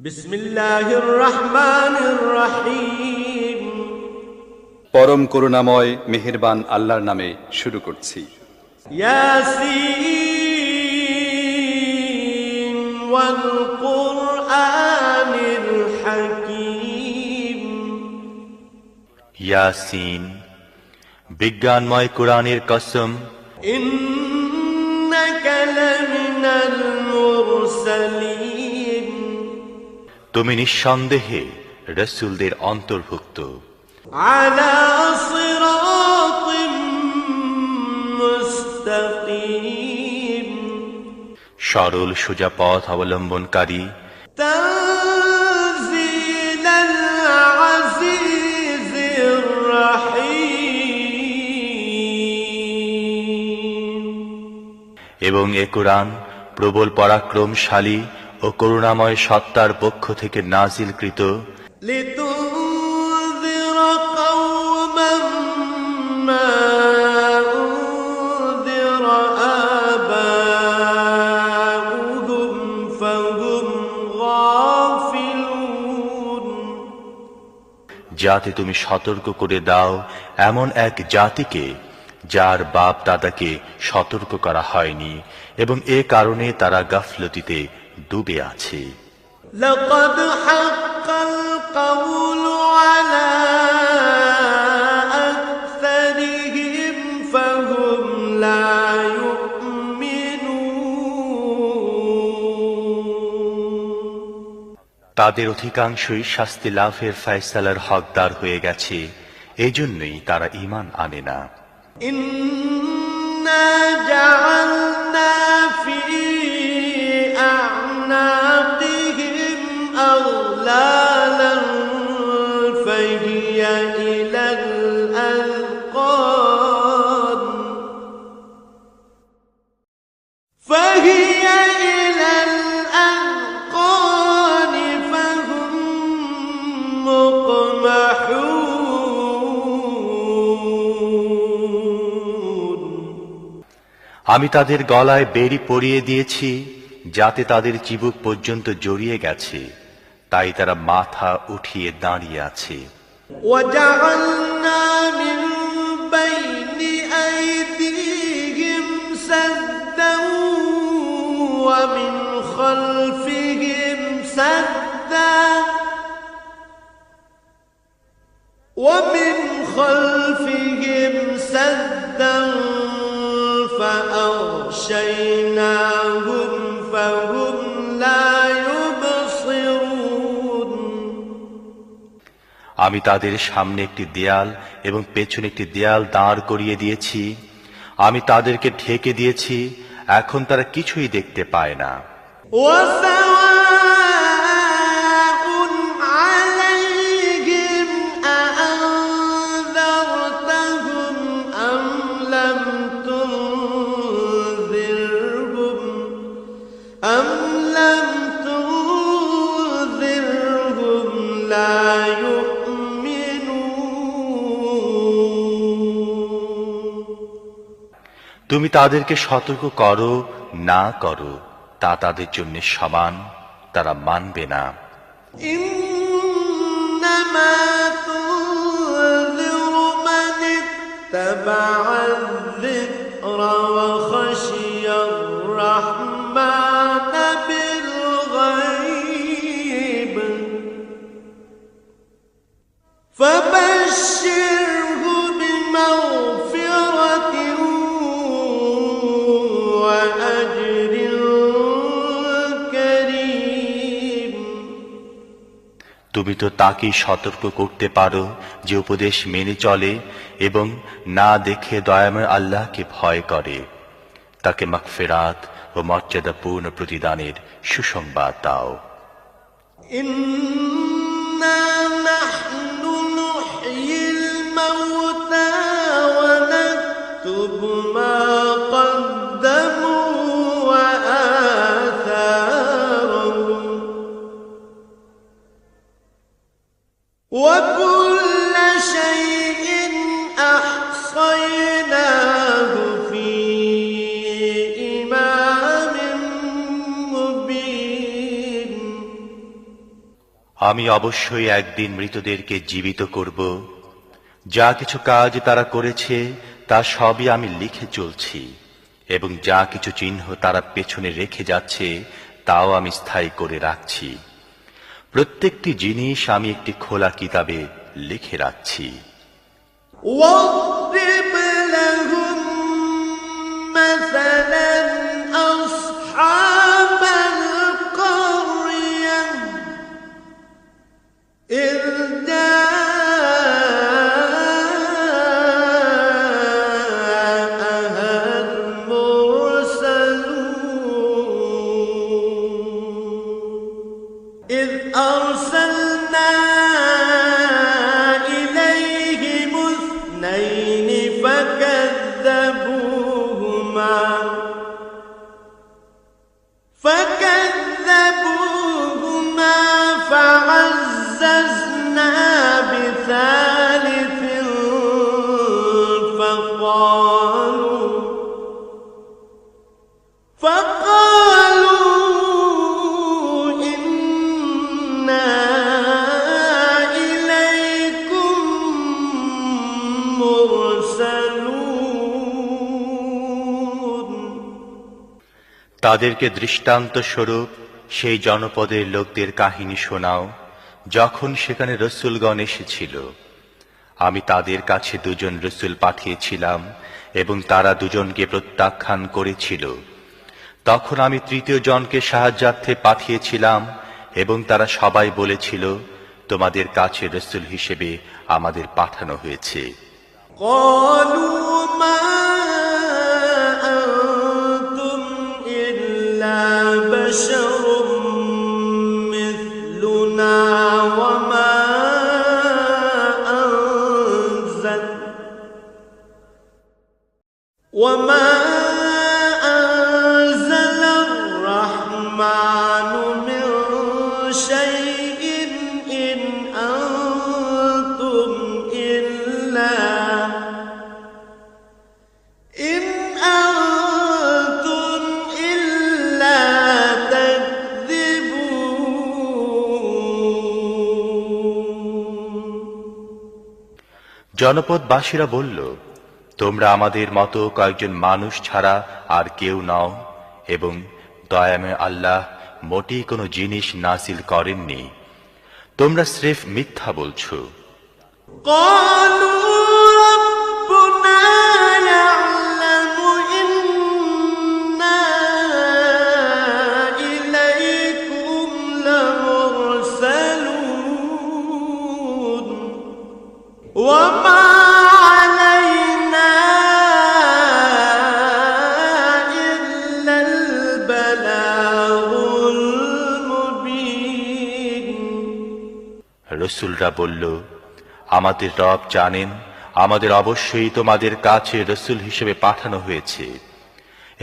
বিসমিল্লাহির রহমানির রহিম। পরম করুণাময় মেহেরবান আল্লাহর নামে শুরু করছি। ইয়াসিন ওয়াল কুরআনিল হাকীম। ইয়াসিন, বিজ্ঞানময় কোরআনের কসম। ইন্নাকা লামিনাল মুরসালিন। তুমি নিঃসন্দেহে রাসূলদের অন্তর্ভুক্ত। আলা সিরাতিম মুস্তাকিম। সরল সোজা পথ অবলম্বনকারী। তানজিলাল আজিজির রহিম। এবং এ কোরআন প্রবল পরাক্রমশালী ও করুণাময় সত্তার পক্ষ থেকে নাজিলকৃত। লিতুনযিরা কওমান মা উনযিরা আবাউহুম ফাহুম গাফিলুন। যাতে তুমি সতর্ক করে দাও এমন এক জাতিকে যার বাপ দাদাকে সতর্ক করা হয়নি, এবং এ কারণে তারা গাফলতিতে ডুবে আছে। লাকাদ হাক্কাল কাওলু আলা আকসারিহিম ফাহুম লা ইউমিনুন। তাদের অধিকাংশই শাস্তি লাভের ফয়সালার হকদার হয়ে গেছে, এজন্যই তারা ঈমান আনে না। ইন্না জাআলনা ফি আ'নাকিহিম আগলালান ফাহিয়া ইলাল আযকান ফাহিয়া ইলাল আযকান ফাহুম মুকমাহুন। আমি তাদের গলায় বেড়ি পরিয়ে দিয়েছি, যাতে তাদের চিবুক পর্যন্ত জড়িয়ে গেছে, তাই তারা মাথা উঠিয়ে দাঁড়িয়ে আছে। وجعلنا من بين أيديهم سدا ومن خلفهم سدا فأغشيناهم فهم لا يبصرون। আমি তাদের সামনে একটি দেয়াল এবং পেছনে একটি দেয়াল দাঁড় করিয়ে দিয়েছি। আমি তাদেরকে ঢেকে দিয়েছি, এখন তারা কিছুই দেখতে পায় না। وسواء عليهم أأنذرتهم أم لم تنذرهم لا يؤمنون। তুমি তাদেরকে সতর্ক করো না করো, তা তাদের জন্য সমান, তারা মানবে না। إنما تنذر من اتبع الذكر وخشي الرحمن بالغيب فبشره بمغفرة وأجر كريم। তুমি তো তাকেই সতর্ক করতে পারো যে উপদেশ মেনে চলে এবং না দেখে দয়াময় আল্লাহকে ভয় করে। তাকে মাগফিরাত ও মর্যাদাপূর্ণ প্রতিদানের সুসংবাদ দাও। إنا نحن نحيي الموتى ونكتب ما قدموا وآثارهم وكل شيء أحصيناه في إمام مبين। আমি অবশ্যই একদিন মৃতদেরকে জীবিত করব। যা কিছু কাজ তারা করেছে তা সবই আমি লিখে চলছি, এবং যা কিছু চিহ্ন তারা পেছনে রেখে যাচ্ছে তাও আমি স্থায়ী করে রাখছি। প্রত্যেকটি জিনিস আমি একটি খোলা কিতাবে লিখে রাখছি। واضرب لهم مثلا أصحاب القرية إذ جاءها المرسلون إذ أرسلنا إليهم اثنين فكذبوهما فعززنا بثالث فقالوا إنا إليكم مرسلون তাদেরকে দৃষ্টান্ত স্বরূপ সেই জনপদের লোকদের কাহিনী শোনাও, যখন সেখানে রসূলগণ এসেছিল। আমি তাদের কাছে দুজন রসূল পাঠিয়েছিলাম এবং তারা দুজনকে প্রত্যাখ্যান করেছিল। তখন আমি তৃতীয় জনকে সাহায্যার্থে পাঠিয়েছিলাম এবং তারা সবাই বলেছিল, তোমাদের কাছে রসূল হিসেবে আমাদের পাঠানো হয়েছে। قالوا ما أنتم إلا بشر مثلنا وما أنزل الرحمن من شيء إن أنتم إلا تكذبون জনপদবাসীরা বলল, তোমরা আমাদের মতো কয়েকজন মানুষ ছাড়া আর কেউ নও, এবং দয়াময় আল্লাহ মোটেই কোনো জিনিস নাসিল করেননি। তোমরা স্রেফ মিথ্যা বলছো। قالوا ربنا يعلم إنا إليكم لمرسلون وما علينا إلا البلاغ المبين রসূলরা বলল, আমাদের রব জানেন আমাদের অবশ্যই তোমাদের কাছে রসূল হিসেবে পাঠানো হয়েছে,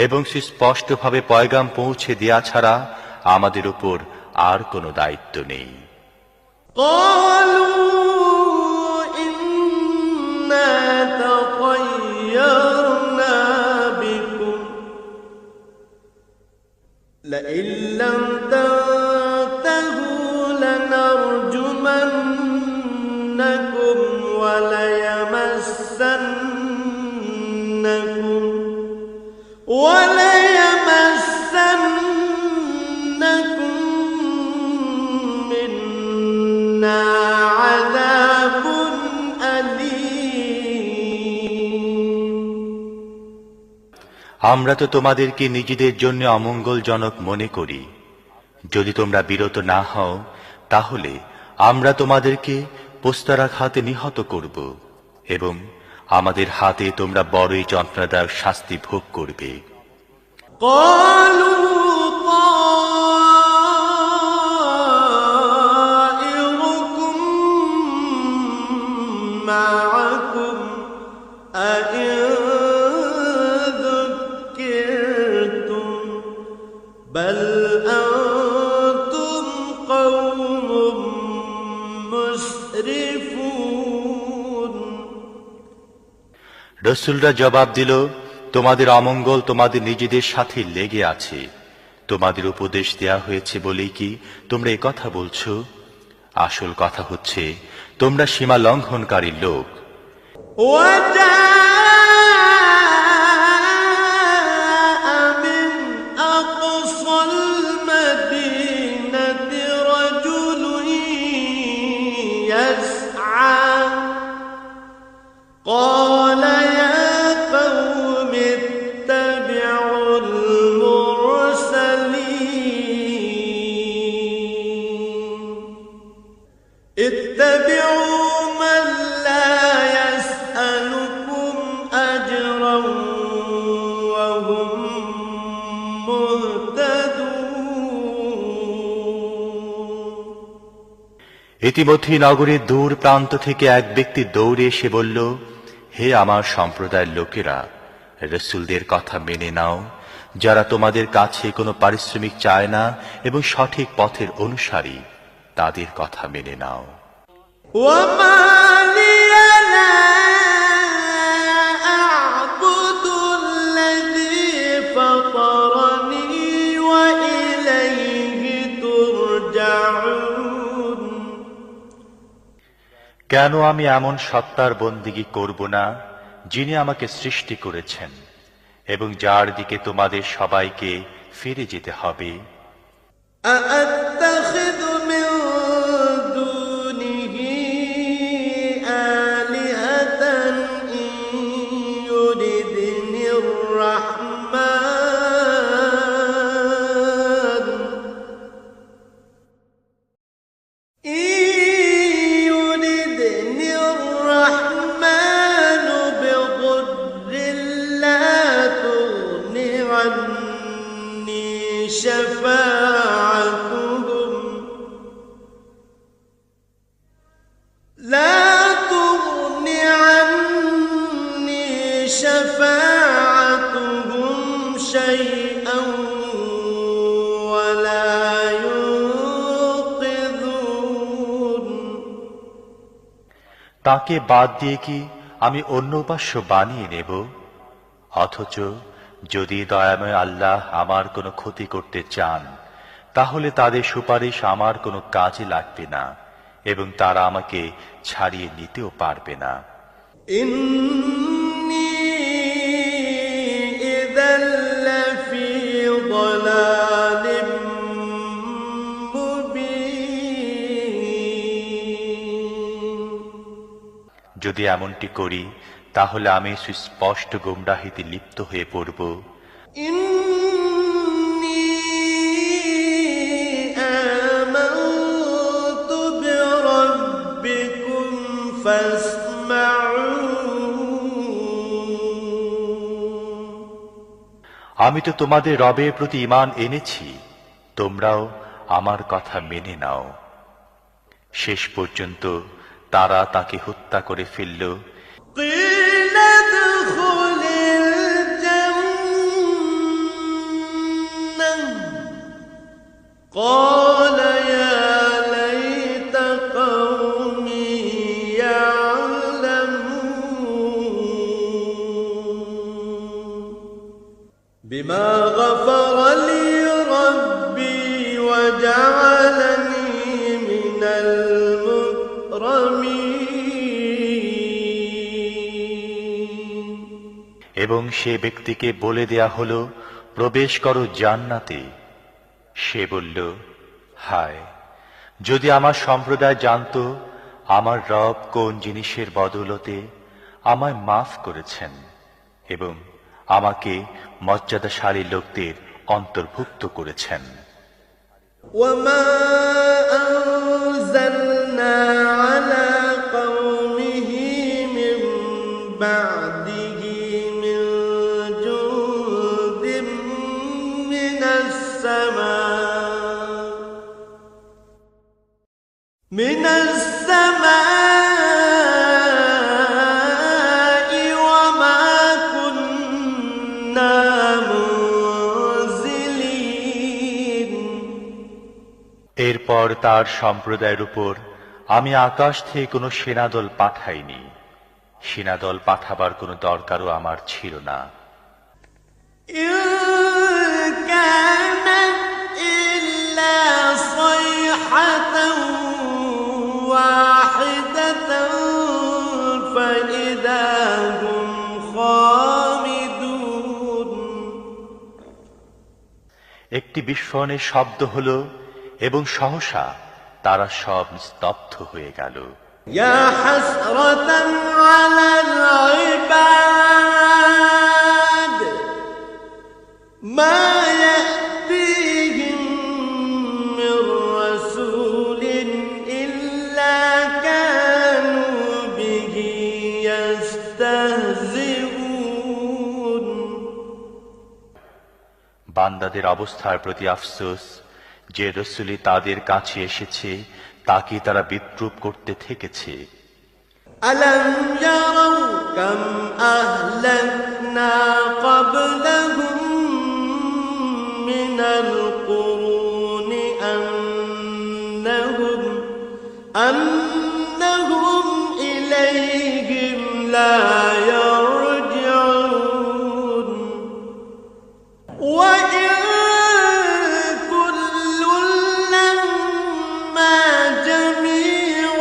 এবং সুস্পষ্টভাবে পয়গাম পৌঁছে দেয়া ছাড়া আমাদের উপর আর কোনো দায়িত্ব নেই। قالوا إنا تطيرنا بكم لئن لم تنتهوا لنرجمنكم وليمسنكم منا عذاب أليم আমরা তো তোমাদেরকে নিজেদের জন্য অমঙ্গলজনক মনে করি। যদি তোমরা বিরত না হও, তাহলে আমরা তোমাদেরকে পোস্তারাঘাতে নিহত করব, এবং আমাদের হাতে তোমরা বড়ই যন্ত্রণাদায়ক শাস্তি ভোগ করবে। قالوا طائركم معكم أئن ذكرتم بل أنتم قوم مسرفون রসূলরা জবাব দিল, তোমাদের অমঙ্গল তোমাদের নিজেদের সাথে লেগে আছে। তোমাদের উপদেশ দেয়া হয়েছে বলেই কি তোমরা একথা বলছো? আসল কথা হচ্ছে তোমরা সীমা লঙ্ঘনকারী লোক। قال يا قوم اتبعوا المرسلين اتبعوا من لا يسألكم أجرا وهم مهتدون। ইতিমধ্যে নগরীর দূর প্রান্ত থেকে এক ব্যক্তি দৌড়ে এসে বলল, হে আমার সম্প্রদায়ের লোকেরা, রাসূলদের কথা মেনে নাও, যারা তোমাদের কাছে কোনো পারিশ্রমিক চায় না এবং সঠিক পথের অনুসারী, তাদের কথা মেনে নাও। وما لي لا أعبد الذي فطرني وإليه ترجعون। কেন আমি এমন সত্তার বন্দিগি করব না যিনি আমাকে সৃষ্টি করেছেন এবং যার দিকে তোমাদের সবাইকে ফিরে যেতে হবে। أأتخذ من دونه آلهة إن يردني الرحمن بضر لا تغن عني شفاعتهم شيئا ولا ينقذون। তাকে বাদ দিয়ে কি আমি অন্য উপাস্য বানিয়ে নেব? অথচ যদি দয়াময় আল্লাহ আমার কোনো ক্ষতি করতে চান, তাহলে তাদের সুপারিশ আমার কোনো কাজে লাগবে না এবং তারা আমাকে ছাড়িয়ে নিতেও পারবে না। إني إذا لفي ضلال مبين। যদি এমনটি করি তাহলে আমি সুস্পষ্ট গোমরাহিতে লিপ্ত হয়ে পড়ব। إني آمنت بربكم فاسمعون। আমি তো তোমাদের রবের প্রতি ঈমান এনেছি, তোমরাও আমার কথা মেনে নাও। শেষ পর্যন্ত তারা তাকে হত্যা করে ফেলল। قيل ادخل الجنة قال يا ليت قومي يعلمون بما غفر لي ربي وجعلني من المكرمين। এবং সে ব্যক্তিকে বলে দেয়া হলো, প্রবেশ করো জান্নাতে। সে বলল, হায়, যদি আমার সম্প্রদায় জানত আমার রব কোন জিনিসের বদৌলতে আমায় মাফ করেছেন এবং আমাকে মর্যাদাশালী লোকদের অন্তর্ভুক্ত করেছেন। وما أنزلنا على قومه من بعده من جند من السماء وما كنا منزلين। এরপর তার সম্প্রদায়ের উপর আমি আকাশ থেকে কোনো সেনাদল পাঠাইনি, সেনাদল পাঠাবার কোনো দরকারও আমার ছিল না। إن كانت إلا صيحة একটি বিস্ফোরণের শব্দ হলো এবং সহসা তারা সব স্তব্ধ হয়ে গেল। يا حسرة على العباد ما يأتيهم من رسول إلا كانوا به يستهزئون। বান্দাদের অবস্থার প্রতি আফসোস, যে রসূলই তাদের কাছে এসেছে তাকে তারা বিদ্রূপ করতে থেকেছে। ألم يروا كم أهلكنا قبلهم من القرون أنهم إليهم لا يرجعون وإن كل لما جميع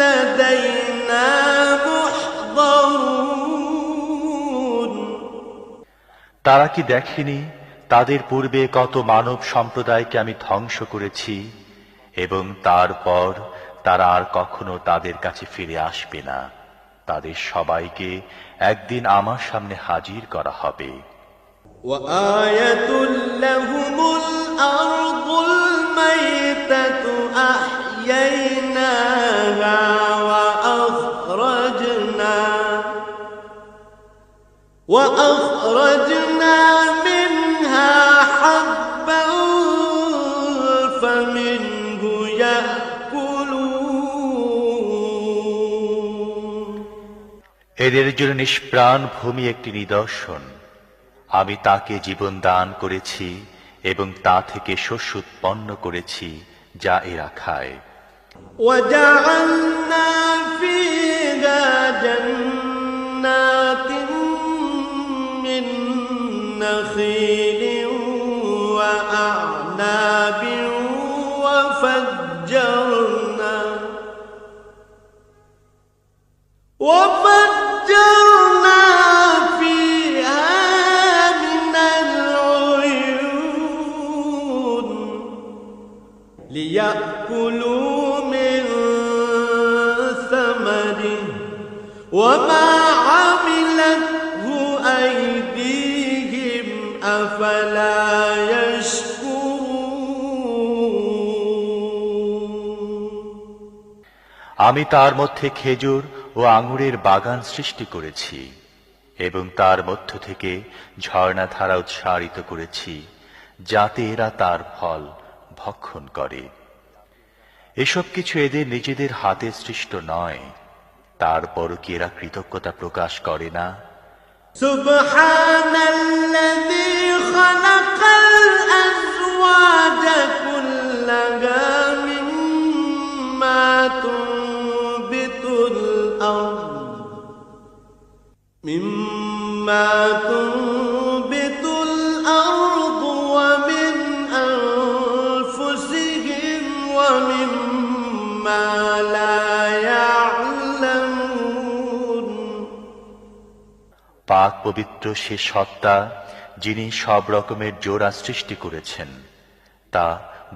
لدينا محضرون। তারা কি দেখেনি তাদের পূর্বে কত মানব সম্প্রদায়কে আমি ধ্বংস করেছি এবং তারপর তারা আর কখনো তাদের কাছে ফিরে আসবে না। তাদের সবাইকে একদিন আমার সামনে হাজির করা হবে। وآية لهم الأرض الميتة أحييناها وأخرجنا منها حبا فمنه يأكلون। এদের জন্য নিষ্প্রাণ ভূমি একটি নিদর্শন। আমি তাকে জীবন দান করেছি এবং তা থেকে শস্য উৎপন্ন করেছি যা এরা খায়। وجعلنا فيها جنات من نخيل وأعناب وفجرنا فيها من العيون ليأكلوا من ثمره وما عملته أيديهم أفلا يشكرون। আমি তার মধ্যে খেজুর ও আঙুরের বাগান সৃষ্টি করেছি এবং তার মধ্য থেকে ঝর্ণাধারা উৎসারিত করেছি যাতে এরা তার ফল ভক্ষণ করে। এসব কিছু এদের নিজেদের হাতে সৃষ্ট নয়, তারপরও কি এরা কৃতজ্ঞতা প্রকাশ করে না? সুবহানাল্লাযী খালাকাল আযওয়াজা কুল্লাহা মিম্মা তুনবিতুল আরদ ওয়া মিন আনফুসিহিম ওয়া মিম্মা লা ইয়া'লামুন। পাক পবিত্র সে সত্তা যিনি সব রকমের জোড়া সৃষ্টি করেছেন, তা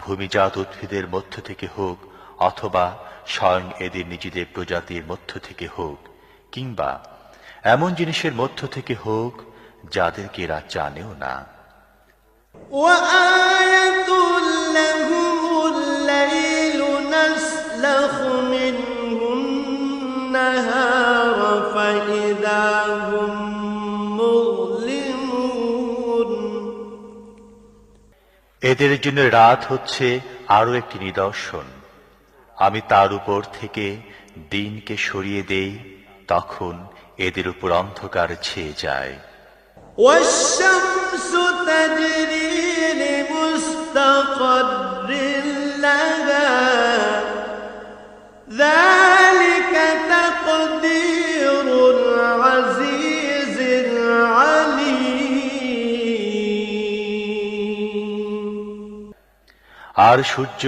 ভূমিজাত উদ্ভিদের মধ্য থেকে হোক অথবা স্বয়ং এদের নিজেদের প্রজাতির মধ্য থেকে হোক, কিংবা এমন জিনিসের মধ্য থেকে হোক যাদেরকে এরা জানেও না। وآية لهم الليل نسلخ منه النهار فإذا هم مظلمون। এদের জন্য রাত হচ্ছে আরো একটি নিদর্শন। আমি তার উপর থেকে দিনকে সরিয়ে দেই, তখন এদের উপর অন্ধকার ছেয়ে যায়। والشمس تجري لمستقر لها ذلك تقدير العزيز العليم। আর সূর্য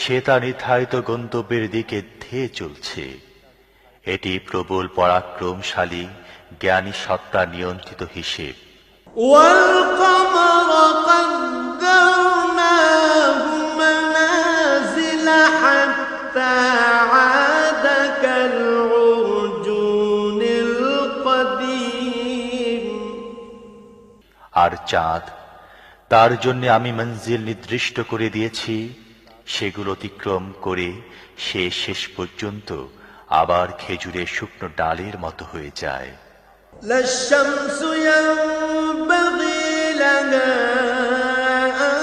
সে তার নির্ধারিত গন্তব্যের দিকে ধেয়ে চলছে। এটি প্রবল পরাক্রমশালী জ্ঞানী সত্তা নিয়ন্ত্রিত হিসেব। والقمر قدرناه قدرناه منازل حتى عاد كالعرجون القديم আর চাঁদ, তার জন্য আমি মঞ্জিল নির্দিষ্ট করে দিয়েছি, সেগুলো অতিক্রম করে সে শেষ পর্যন্ত আবার খেজুরের শুকনো ডালের মতো হয়ে যায়। لا الشمس ينبغي لها أن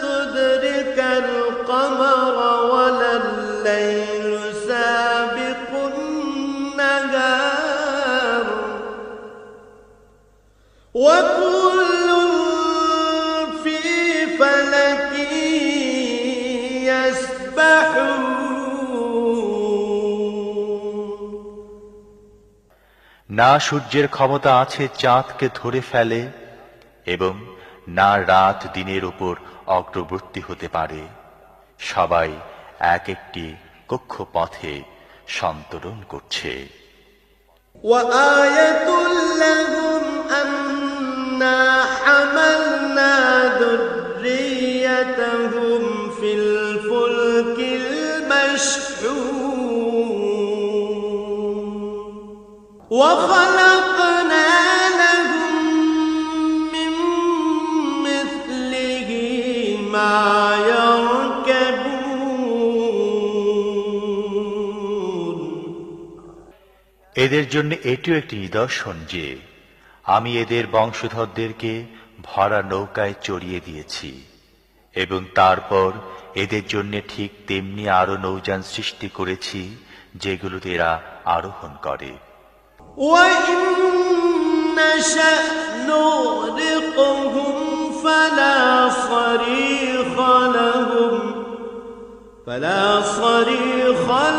تدرك القمر ولا الليل سابق النهار وكل في فلك يسبحون না সূর্যের ক্ষমতা আছে চাঁদকে ধরে ফেলে এবং না রাত দিনের উপর অগ্রবর্তী হতে পারে। সবাই এক একটি কক্ষপথে সন্তরণ করছে। وآية لهم أنا حملنا ذريتهم في الفلك المشحون وخلقنا لهم من مثله ما يركبون এদের জন্য এটিও একটি নিদর্শন যে আমি এদের বংশধরদেরকে ভরা নৌকায় চড়িয়ে দিয়েছি এবং তারপর এদের জন্য ঠিক তেমনি আরো নৌযান সৃষ্টি করেছি যেগুলোতে এরা আরোহণ করে। وإن نشأ نغرقهم فلا صريخ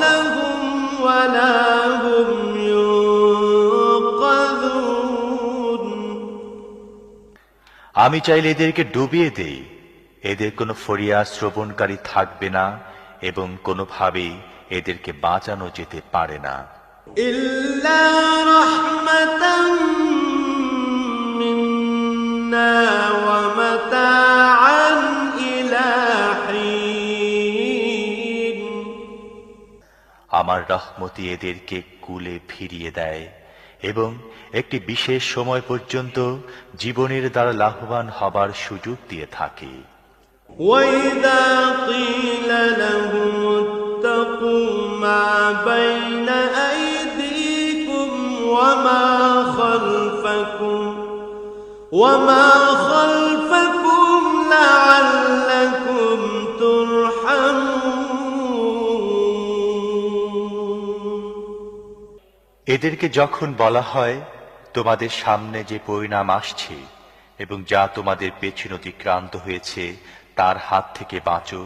لهم ولا هم ينقذون আমি চাইলে এদেরকে ডুবিয়ে দেই, এদের কোনো ফরিয়াদ শ্রবণকারী থাকবে না এবং কোনোভাবেই এদেরকে বাঁচানো যেতে পারে না। إلا رحمة منا ومتاعا إلى حين আমার রহমতি এদেরকে কুলে ফিরিয়ে দেয় এবং একটি বিশেষ সময় পর্যন্ত জীবনের দ্বারা লাভবান হবার সুযোগ দিয়ে থাকে। وإذا قيل لهم اتقوا ما بين أيديكم وما خلفكم لعلكم ترحمون এদেরকে যখন বলা হয় তোমাদের সামনে যে পরিণাম আসছে এবং যা তোমাদের পেছন অতিক্রান্ত হয়েছে তার হাত থেকে বাঁচো,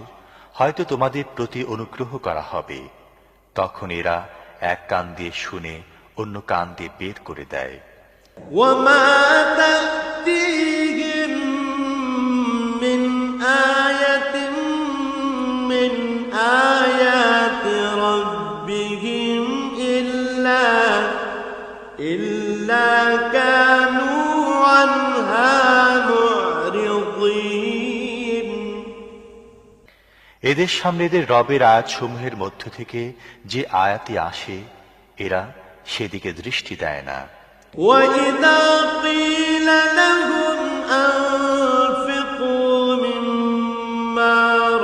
হয়তো তোমাদের প্রতি অনুগ্রহ করা হবে, তখন এরা এক কান দিয়ে শুনে অন্য কান দিয়ে বের করে দেয়। وما تأتيهم من آية من آيات ربهم إلا كانوا عنها معرضين এদের সামনে এদের রবের আয়াতসমূহের মধ্য থেকে যে আয়াতি আসে এরা সেদিকে দৃষ্টি দেয় না। وإذا قيل لهم أنفقوا مما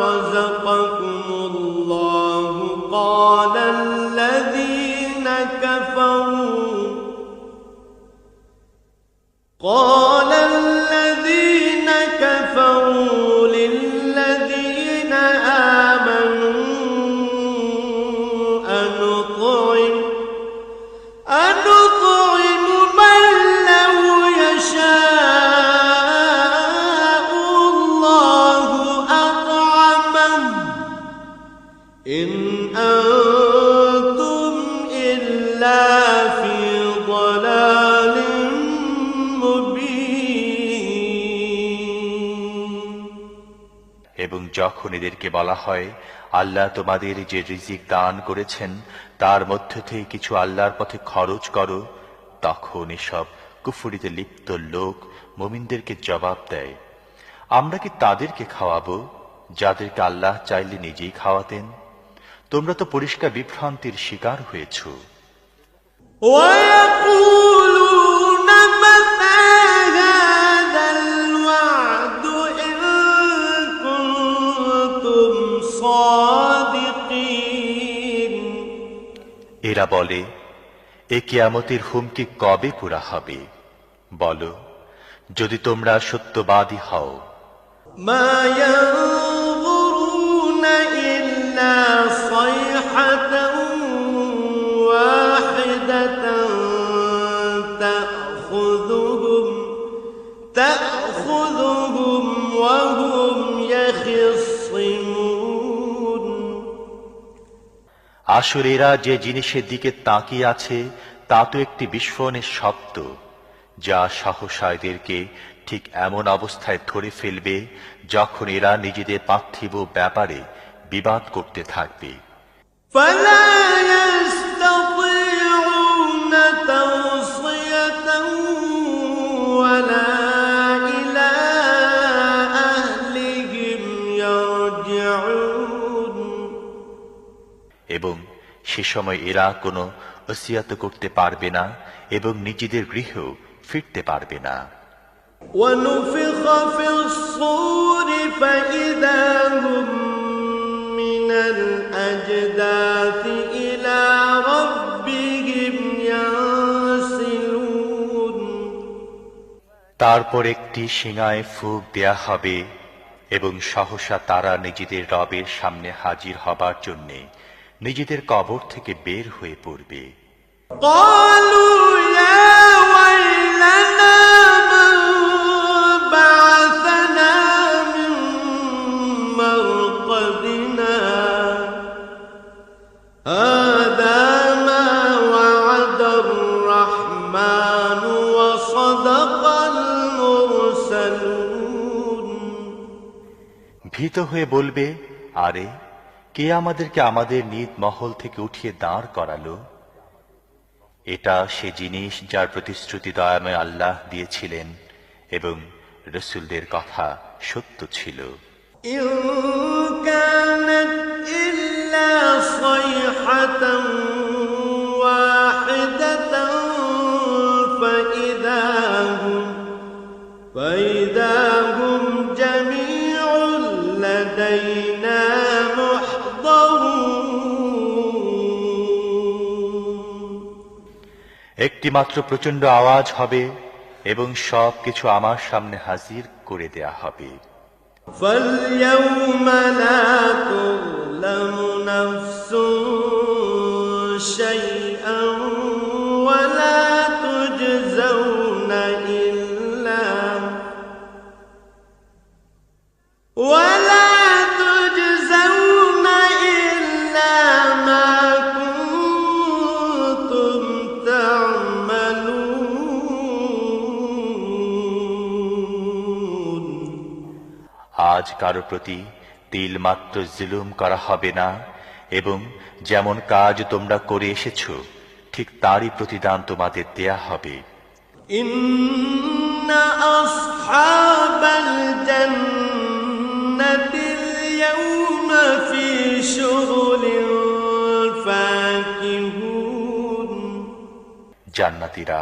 رزقكم الله قال الذين كفروا للذين آمنوا أنطعم من لو يشاء الله أطعمه إن أنتم إلا في ضلال مبين এবং যখন এদেরকে বলা হয় আল্লাহ তোমাদের যে রিজিক দান করেছেন তার মধ্য থেকে কিছু আল্লাহর পথে খরচ করো, তখন এসব কুফরিতে লিপ্ত লোক মুমিনদেরকে জবাব দেয়, আমরা কি তাদেরকে খাওয়াবো যাদেরকে আল্লাহ চাইলে নিজেই খাওয়াতেন? তোমরা তো পরিষ্কার বিভ্রান্তির শিকার হয়েছ। ويقولون متى هذا الوعد إن كنتم صادقين এরা বলে, এ কিয়ামতের হুমকি কবে পুরা হবে? বলো, যদি তোমরা সত্যবাদী হও। ما ينظرون إلا صيحة واحدة تأخذهم وهم يخصمون আসলে এরা যে জিনিসের দিকে তাকিয়ে আছে তা তো একটি বিস্ফোরণের শব্দ, যা সহসা এদেরকে ঠিক এমন অবস্থায় ধরে ফেলবে যখন এরা নিজেদের পার্থিব ব্যাপারে বিবাদ করতে থাকবে। فلا يستطيعون توصية ولا إلى أهلهم يرجعون এবং সে সময় এরা কোনো ওসিয়াত করতে পারবে না এবং নিজেদের গৃহেও ফিরতে পারবে না। ونفخ في الصور فإذا هم من الأجداث إلى ربهم ينسلون তারপর একটি শিঙায় ফুঁক দেয়া হবে এবং সহসা তারা নিজেদের রবের সামনে হাজির হবার জন্যে নিজেদের কবর থেকে বের হয়ে পড়বে। قالوا يا ويلنا من بعثنا من مرقدنا هذا ما وعد الرحمن وصدق المرسلون ভীত হয়ে বলবে, আরে কে আমাদেরকে আমাদের নিজ মহল থেকে উঠিয়ে দাঁড় করালো? এটা সে জিনিস যার প্রতিশ্রুতি দয়াময় আল্লাহ দিয়েছিলেন এবং রসুলদের কথা সত্য ছিল। إن كانت إلا صيحة واحدة فإذا هم جميع لدينا একটি মাত্র প্রচন্ড আওয়াজ হবে এবং সব কিছু আমার সামনে হাজির করে দেয়া হবে। فاليوم لا تظلم نفس شيئا ولا تجزون إلا ما كنتم تعملون আজ কারো প্রতি তিল মাত্র জুলুম করা হবে না এবং যেমন কাজ তোমরা করে এসেছো ঠিক তারই প্রতিদান তোমাদের দেয়া হবে। إن أصحاب الجنة اليوم في شغل فاكهون জান্নাতীরা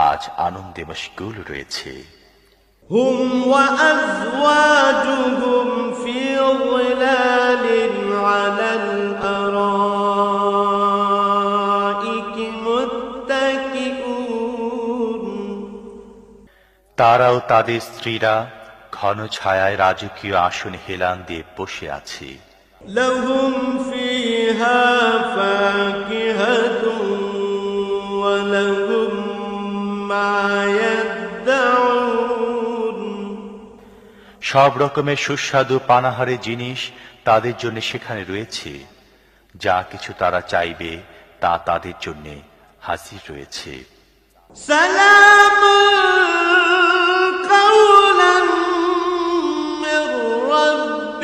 আজ আনন্দে মশগুল রয়েছে। هم وأزواجهم في ظلال على الأرائك متكئون তারাও তাদের স্ত্রীরা ঘন ছায়ায় রাজকীয় আসন হেলান দিয়ে বসে আছে। لهم فيها فاكهة ولهم ما يدعون সব রকমের সুস্বাদু পানাহারে জিনিস তাদের জন্য সেখানে রয়েছে। যা কিছু তারা চাইবে তা তাদের জন্য হাজির রয়েছে। سلام قولا من رب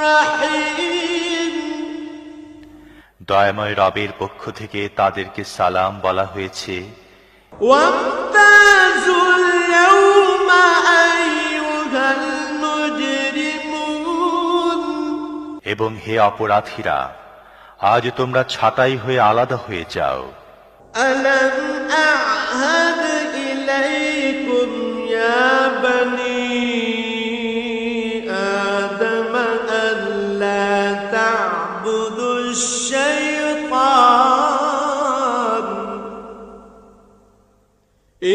رحيم দয়াময় রবের পক্ষ থেকে তাদেরকে সালাম বলা হয়েছে। وامتازوا اليوم أيها المجرمون এবং হে অপরাধীরা, আজ তোমরা ছাঁটাই হয়ে আলাদা হয়ে যাও। ألم أعهد إليكم يا بني آدم ألا تعبدوا الشيطان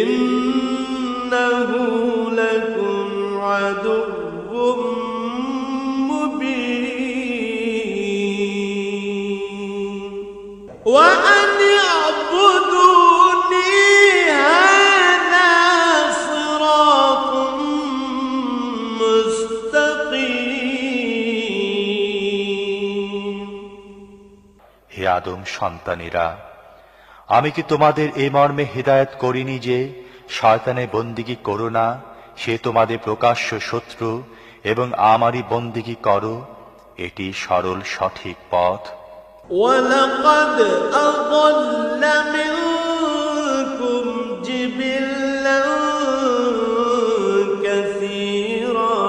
إنه لكم عدو مبين وأن اعبدوني هذا صراط مستقيم হে আদম সন্তানেরা, আমি কি তোমাদের এই মর্মে হিদায়াত করিনি যে শয়তানের বন্দিগি করো না, সে তোমাদের প্রকাশ্য শত্রু, এবং আমারই বন্দিগি করো, এটি সরল সঠিক পথ। ولقد أضل منكم جبلا كثيرا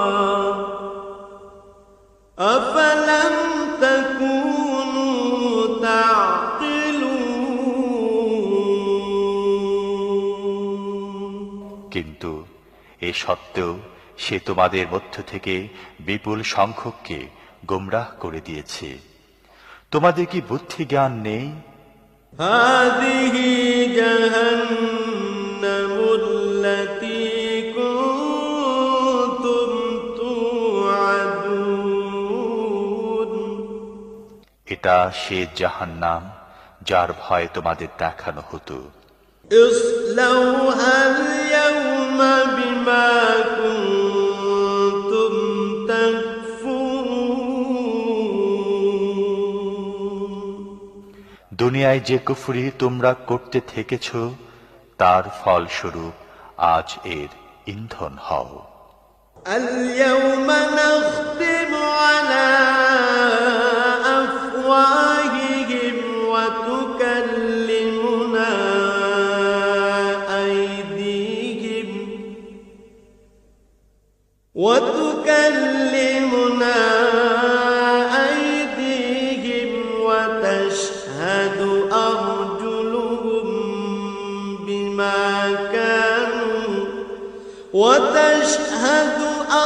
أفلم تكونوا تعقلون কিন্তু এ সত্ত্বেও সে তোমাদের মধ্য থেকে বিপুল সংখ্যককে গোমরাহ করে দিয়েছে। তোমাদের কি বুদ্ধি জ্ঞান নেই? هذه جهنم التي كنتم توعدون এটা সে জাহান্নাম যার ভয় তোমাদের দেখানো হতো। اصلوها اليوم بما كنتم تكفرون দুনিয়ায় যে কুফরি তোমরা করতে থেকেছ, তার ফলস্বরূপ আজ এর ইন্ধন হও। اليوم نختم على أفواههم وتكلمنا أيديهم وتشهد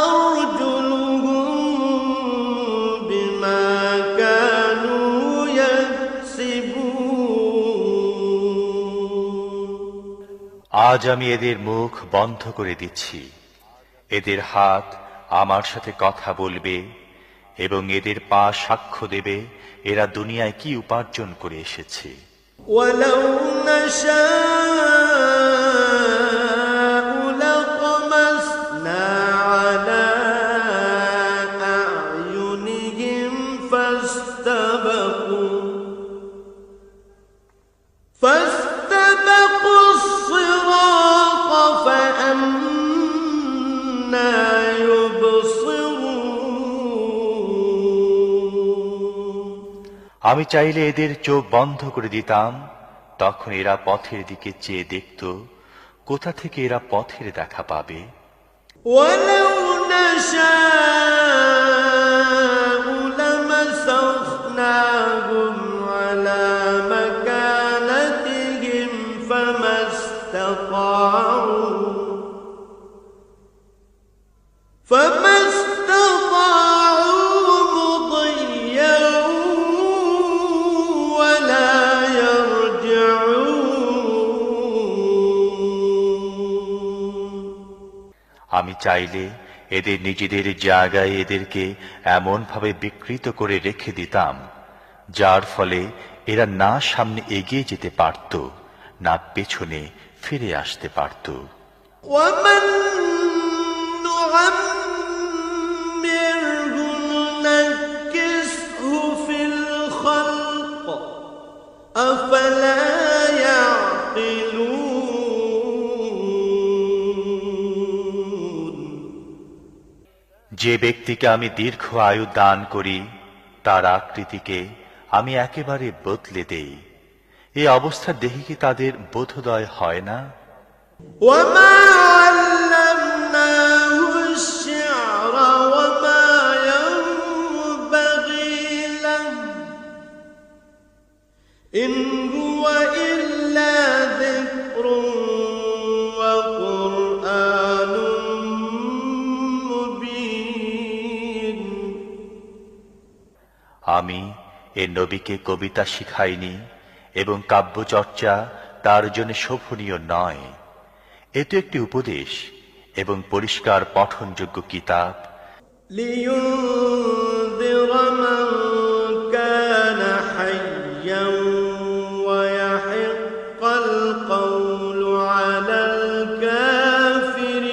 أرجلهم بما كانوا يكسبون আজ আমি এদের মুখ বন্ধ করে দিচ্ছি, এদের হাত আমার সাথে কথা বলবে এবং এদের পা সাক্ষ্য দেবে এরা দুনিয়ায় কি উপার্জন করে এসেছে। ولو نشاء لطمسنا على أعينهم فاستبقوا الصراط فأنى يبصرون আমি চাইলে এদের চোখ বন্ধ করে দিতাম, তখন এরা পথের দিকে চেয়ে দেখত, কোথা থেকে এরা পথের দেখা পাবে। ولو نشاء لمسخناهم على مكانتهم فما استطاعوا مضيا ولا يرجعون আমি চাইলে এদের নিজেদের জায়গায় এদেরকে এমন ভাবে বিকৃত করে রেখে দিতাম, যার ফলে এরা না সামনে এগিয়ে যেতে পারত, না পেছনে ফিরে আসতে পারত। ومن نعمره ننكسه في الخلق أفلا يعقلون যে ব্যক্তিকে আমি দীর্ঘ আয়ু দান করি, তার আকৃতিকে আমি একেবারে বদলে দেই, এই অবস্থা দেখে কি তাদের বোধোদয় হয় না? وما علمناه الشعر وما ينبغي إن هو إلا ذكر وقرآن مبين আমি এ নবীকে কবিতা শিখাইনি এবং কাব্যচর্চা তার জন্য শোভনীয় নয়। এ তো একটি উপদেশ এবং পরিষ্কার পঠনযোগ্য কিতাব। لينذر من كان حيا ويحق القول على الكافرين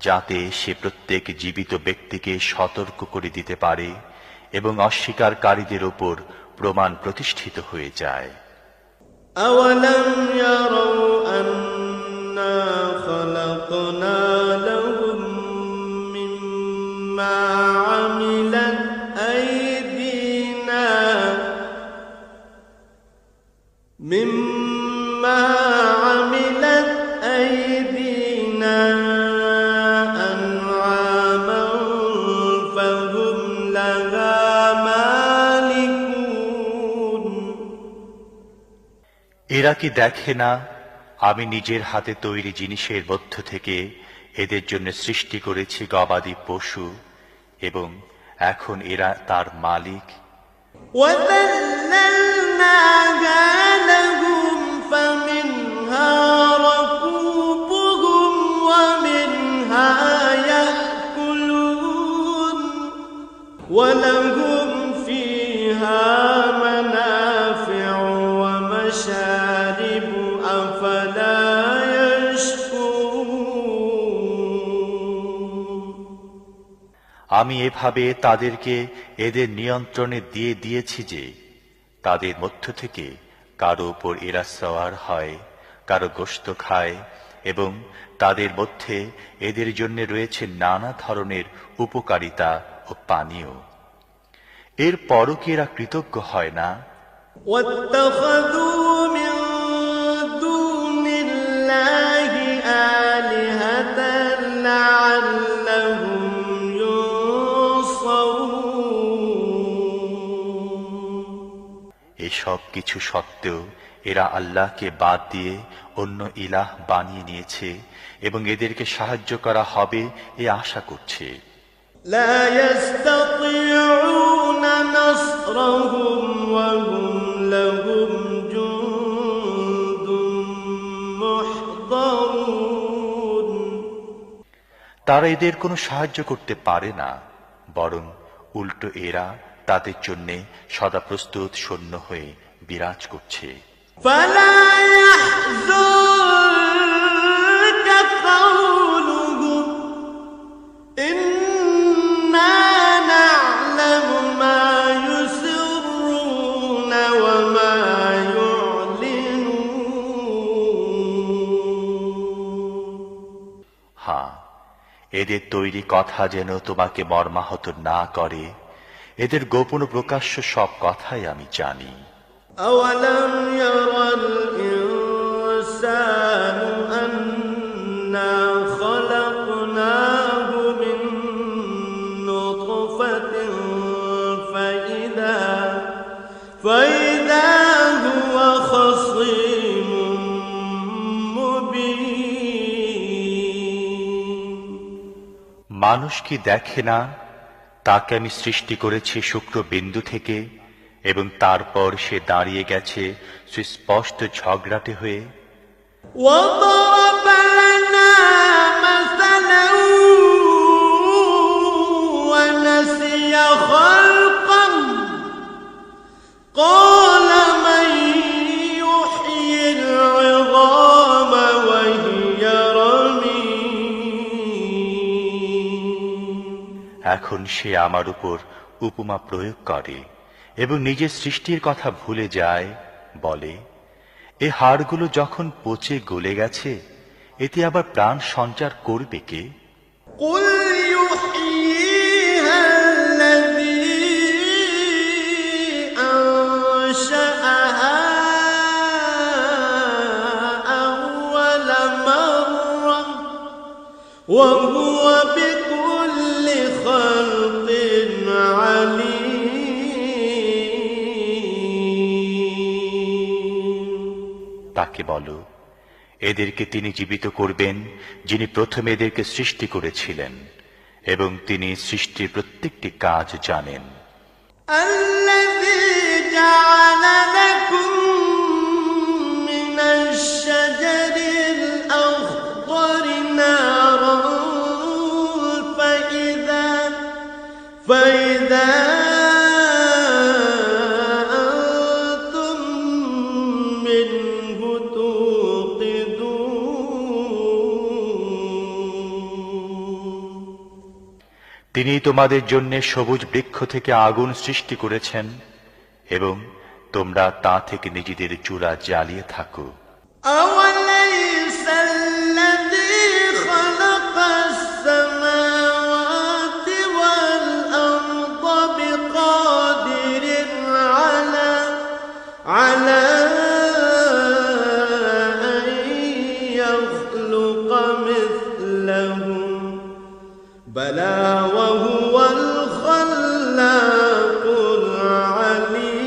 যাতে সে প্রত্যেক জীবিত ব্যক্তিকে সতর্ক করে দিতে পারে এবং অস্বীকারীদের উপর প্রমাণ প্রতিষ্ঠিত হয়ে যায়। أولم يروا أنا خلقنا لهم مما عملت أيدينا أنعاما فهم لها مالكون এরা কি দেখে না আমি নিজের হাতে তৈরি জিনিসের মধ্য থেকে এদের জন্য সৃষ্টি করেছি গবাদি পশু এবং এখন এরা তার মালিক। وَذَلَّلْنَاهَا لَهُمْ فَمِنْهَا رَكُوبُهُمْ وَمِنْهَا يَأْكُلُونَ وَلَهُمْ فِيهَا مَنَافِعُ وَمَشَارِبُ أَفَلَا يَشْكُرُونَ আমি এভাবে তাদেরকে এদের নিয়ন্ত্রণে দিয়ে দিয়েছি যে তাদের মধ্য থেকে কারো উপর এরা সওয়ার হয়, কারো গোশত খায় এবং তাদের মধ্যে এদের জন্য রয়েছে নানা ধরনের উপকারিতা ও পানীয়। এর পরও কি এরা কৃতজ্ঞ হয় না? وَاتَّخَذُوا مِن دُونِ اللَّهِ آلِهَةً لَّعَلَّهُمْ এসব কিছু সত্ত্বেও এরা আল্লাহকে বাদ দিয়ে অন্য ইলাহ বানিয়ে নিয়েছে এবং এদেরকে সাহায্য করা হবে এ আশা করছে। لا يستطيعون نصرهم وهم لهم جند محضرون তারা এদের কোনো সাহায্য করতে পারে না, বরং উল্টো এরা তাদের জন্য সদা প্রস্তুত সৈন্য হয়ে বিরাজ করছে। فلا يحزنك قولهم إنا نعلم ما يسرون وما يعلنون হ্যাঁ, এদের তৈরি কথা যেন তোমাকে মর্মাহত না করে। এদের গোপন প্রকাশ্য সব কথাই আমি জানি। أولم ير الإنسان أنا خلقناه من نطفة فإذا هو خصيم مبين মানুষ কি দেখে না তাকে আমি সৃষ্টি করেছি শুক্র বিন্দু থেকে এবং তারপর সে দাঁড়িয়ে গেছে সুস্পষ্ট ঝগড়াটে হয়ে। وضرب لنا مثلا ونسي خلقا قال من يحيي العظام وهي رميم এখন সে আমার উপর উপমা প্রয়োগ করে এবং নিজের সৃষ্টির কথা ভুলে যায়, বলে এ হাড়গুলো যখন পচে গলে গেছে এতে আবার প্রাণ সঞ্চার করবে কে? قل يحييها الذي أنشأها أول مرة وهو بكل خلق عليم তাকে বলো, এদেরকে তিনি জীবিত করবেন যিনি প্রথমে এদেরকে সৃষ্টি করেছিলেন, এবং তিনি সৃষ্টির প্রত্যেকটি কাজ জানেন। الذي جعل لكم من الشجر الأخضر نارا فإذا أنتم منه توقدون। তিনি তোমাদের জন্য সবুজ বৃক্ষ থেকে আগুন সৃষ্টি করেছেন এবং তোমরা তা থেকে নিজেদের চুলা জ্বালিয়ে থাকো। أوليس الذي خلق السماوات والأرض بقادر على أن يخلق مثلهم بلى وهو الخلاق العليم।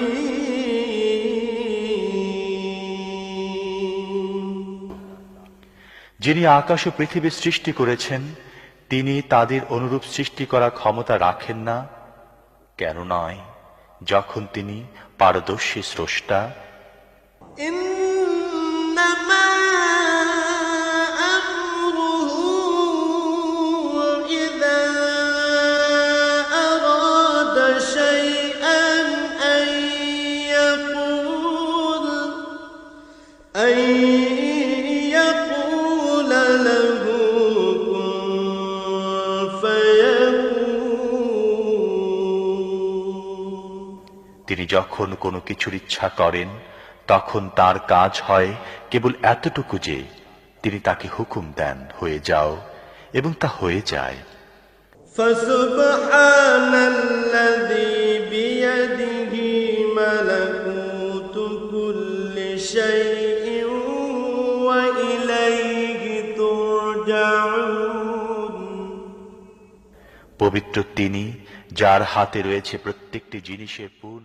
যিনি আকাশ ও পৃথিবী সৃষ্টি করেছেন তিনি তাদের অনুরূপ সৃষ্টি করার ক্ষমতা রাখেন না? কেন নয়, যখন তিনি পারদর্শী স্রষ্টা। إنما أمره إذا أراد شيئا أن يقول له كن فيكون। তিনি যখন কোনো কিছুর ইচ্ছা করেন তখন তার কাজ হয় কেবল এতটুকু যে তিনি তাকে হুকুম দেন, হয়ে যাও, এবং তা হয়ে যায়। فسبحان الذي بيده ملكوت كل شيء وإليه ترجعون। পবিত্র তিনি যার হাতে রয়েছে প্রত্যেকটি জিনিসের পূর্ণ